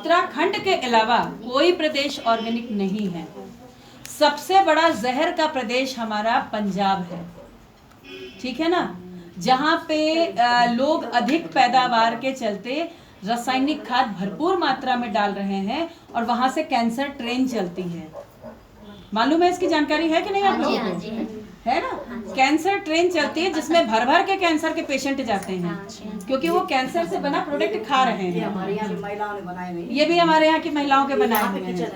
उत्तराखंड के अलावा कोई प्रदेश ऑर्गेनिक नहीं है। सबसे बड़ा जहर का प्रदेश हमारा पंजाब है, ठीक है ना, जहाँ पे लोग अधिक पैदावार के चलते रासायनिक खाद भरपूर मात्रा में डाल रहे हैं और वहां से कैंसर ट्रेन चलती है। मालूम है, इसकी जानकारी है कि नहीं आप लोगों को? है ना, कैंसर ट्रेन चलती है जिसमें भर भर के कैंसर के पेशेंट जाते हैं, क्योंकि वो कैंसर से बना प्रोडक्ट खा रहे हैं। ये भी हमारे यहाँ की महिलाओं के बनाए हुए हैं।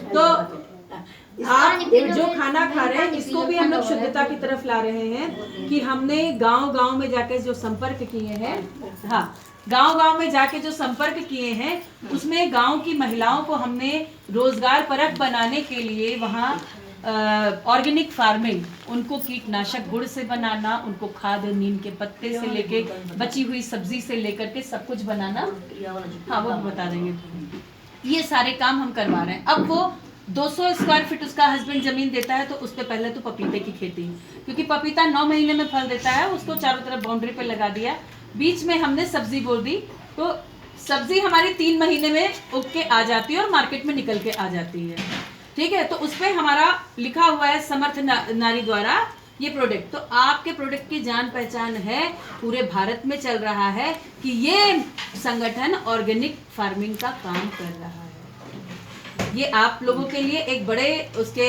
तो आप जो खाना खा रहे हैं इसको भी हम लोग शुद्धता की तरफ ला रहे हैं कि हमने गांव-गांव में जाके जो संपर्क किए हैं, हाँ, गांव-गांव में जाके जो संपर्क किए हैं उसमें गांव की महिलाओं को हमने रोजगार परक बनाने के लिए वहाँ ऑर्गेनिक फार्मिंग, उनको कीटनाशक गुड़ से बनाना, उनको खाद नीम के पत्ते से लेके बची हुई सब्जी से लेकर के सब कुछ बनाना, हाँ वो भी बता देंगे। ये सारे काम हम करवा रहे हैं। अब वो 200 स्क्वायर फीट उसका हस्बैंड जमीन देता है तो उस पे पहले तो पपीते की खेती, क्योंकि पपीता 9 महीने में फल देता है, उसको चारों तरफ बाउंड्री पे लगा दिया। बीच में हमने सब्जी बो दी, तो सब्जी हमारी 3 महीने में उग के आ जाती है और मार्केट में निकल के आ जाती है, ठीक है। तो उस पर हमारा लिखा हुआ है समर्थ नारी द्वारा ये प्रोडक्ट। तो आपके प्रोडक्ट की जान पहचान है, पूरे भारत में चल रहा है कि ये संगठन ऑर्गेनिक फार्मिंग का काम कर रहा है। ये आप लोगों के लिए एक बड़े उसके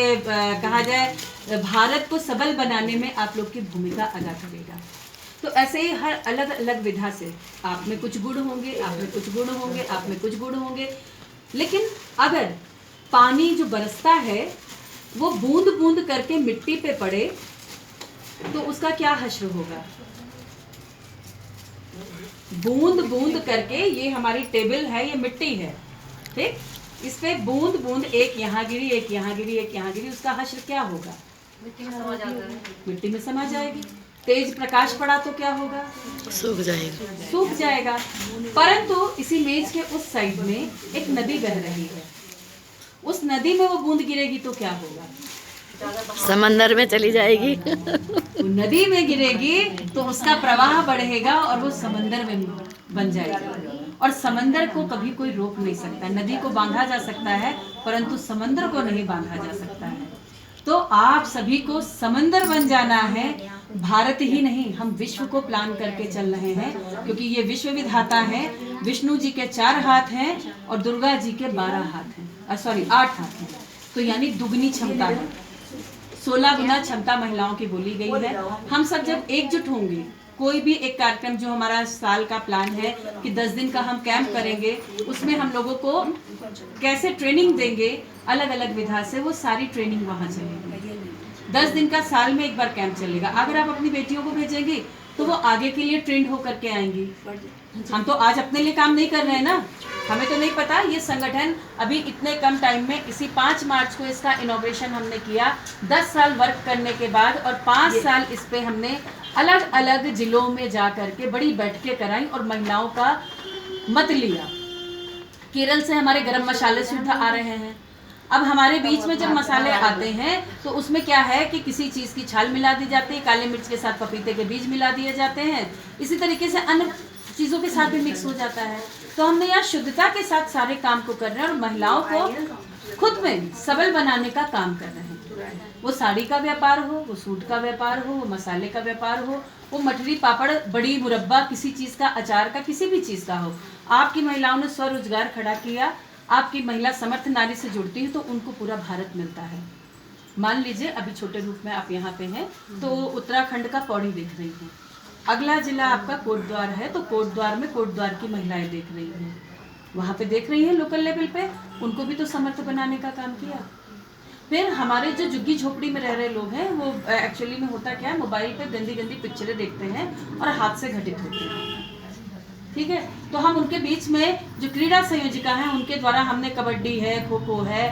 कहा जाए भारत को सबल बनाने में आप लोग की भूमिका अदा करेगा। तो ऐसे ही हर अलग अलग विधा से आप में कुछ गुण होंगे, आप में कुछ गुण होंगे, आप में कुछ गुण होंगे, लेकिन अगर पानी जो बरसता है वो बूंद बूंद करके मिट्टी पे पड़े तो उसका क्या हश्र होगा। बूंद बूंद करके, ये हमारी टेबल है, ये मिट्टी है, ठीक, इस पे बूंद बूंद एक यहाँ गिरी, एक यहाँ गिरी, एक यहाँ गिरी, उसका हश्र क्या होगा? मिट्टी में समा जाता है, मिट्टी में समा जाएगी। तेज प्रकाश पड़ा तो क्या होगा? सूख जाएगा, सूख जाएगा। परंतु इसी मेज के उस साइड में एक नदी बह रही है, उस नदी में वो बूंद गिरेगी तो क्या होगा? समंदर में चली जाएगी। वो नदी में गिरेगी तो उसका प्रवाह बढ़ेगा और वो समंदर में बन जाएगी। और समंदर को कभी कोई रोक नहीं सकता। नदी को बांधा जा सकता है परंतु समंदर को नहीं बांधा जा सकता है। तो आप सभी को समंदर बन जाना है। भारत ही नहीं, हम विश्व को प्लान करके चल रहे हैं, क्योंकि ये विश्व विधाता है। विष्णु जी के 4 हाथ हैं और दुर्गा जी के 12 हाथ हैं, 8 हाथ हैं। तो यानी दुगनी क्षमता है, 16 गुना क्षमता महिलाओं की बोली गई है। हम सब जब एकजुट होंगे, कोई भी एक कार्यक्रम जो हमारा साल का प्लान है कि 10 दिन का हम कैंप करेंगे, उसमें हम लोगों को कैसे ट्रेनिंग देंगे अलग अलग विधा से, वो सारी ट्रेनिंग वहाँ चलेगी। 10 दिन का साल में एक बार कैंप चलेगा। अगर आप अपनी बेटियों को भेजेंगे तो वो आगे के लिए ट्रेंड होकर के आएंगी। हम तो आज अपने लिए काम नहीं कर रहे हैं ना, हमें तो नहीं पता। ये संगठन अभी इतने कम टाइम में, इसी 5 मार्च को इसका इनॉग्रेशन हमने किया, 10 साल वर्क करने के बाद, और 5 साल इस पे हमने अलग अलग जिलों में जा करके बड़ी बैठकें कराई और महिलाओं का मत लिया। केरल से हमारे गरम मसाले शुद्ध आ रहे हैं। अब हमारे बीच में जब मसाले आते हैं तो उसमें क्या है कि किसी चीज़ की छाल मिला दी जाती है, काली मिर्च के साथ पपीते के बीज मिला दिए जाते हैं, इसी तरीके से अन्य चीज़ों के साथ भी मिक्स हो जाता है। तो हमने यहाँ शुद्धता के साथ सारे काम को कर रहे हैं और महिलाओं को खुद में सबल बनाने का काम कर रहे हैं। वो साड़ी का व्यापार हो, वो सूट का व्यापार हो, वो मसाले का व्यापार हो, वो मठरी पापड़ बड़ी मुरब्बा, किसी चीज़ का अचार का, किसी भी चीज़ का हो। आपकी महिलाओं ने स्वरोजगार खड़ा किया। आपकी महिला समर्थ नारी से जुड़ती है तो उनको पूरा भारत मिलता है। मान लीजिए अभी छोटे रूप में आप यहाँ पे हैं तो उत्तराखंड का पौड़ी देख रही हैं, अगला जिला आपका कोटद्वार है तो कोटद्वार में कोटद्वार की महिलाएं देख रही हैं, वहाँ पे देख रही हैं लोकल लेवल पे, उनको भी तो समर्थ बनाने का काम किया। फिर हमारे जो झुग्गी झोपड़ी में रह रहे लोग हैं, वो एक्चुअली में होता क्या है, मोबाइल पे गंदी गंदी पिक्चरें देखते हैं और हाथ से घटित होते हैं, ठीक है। तो हम उनके बीच में जो क्रीड़ा संयोजिका हैं उनके द्वारा हमने कबड्डी है, खो खो है,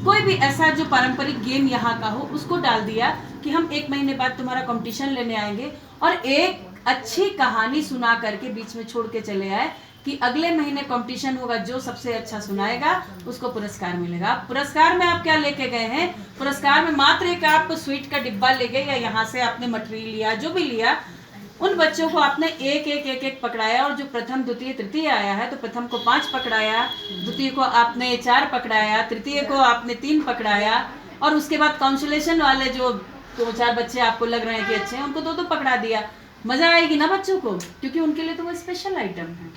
कोई भी ऐसा जो पारंपरिक गेम यहाँ का हो उसको डाल दिया कि हम 1 महीने बाद तुम्हारा कंपटीशन लेने आएंगे, और एक अच्छी कहानी सुना करके बीच में छोड़ के चले आए कि अगले महीने कंपटीशन होगा, जो सबसे अच्छा सुनाएगा उसको पुरस्कार मिलेगा। पुरस्कार में आप क्या लेके गए हैं? पुरस्कार में मात्र एक आप स्वीट का डिब्बा ले गए या यहाँ से आपने मटेरियल लिया, जो भी लिया, उन बच्चों को आपने एक एक एक एक पकड़ाया, और जो प्रथम द्वितीय तृतीय आया है तो प्रथम को 5 पकड़ाया, द्वितीय को आपने 4 पकड़ाया, तृतीय को आपने 3 पकड़ाया, और उसके बाद काउंसुलेशन वाले जो 2-4 बच्चे आपको लग रहे हैं कि अच्छे हैं, उनको 2-2 पकड़ा दिया। मजा आएगी ना बच्चों को, क्योंकि उनके लिए तो वो स्पेशल आइटम है।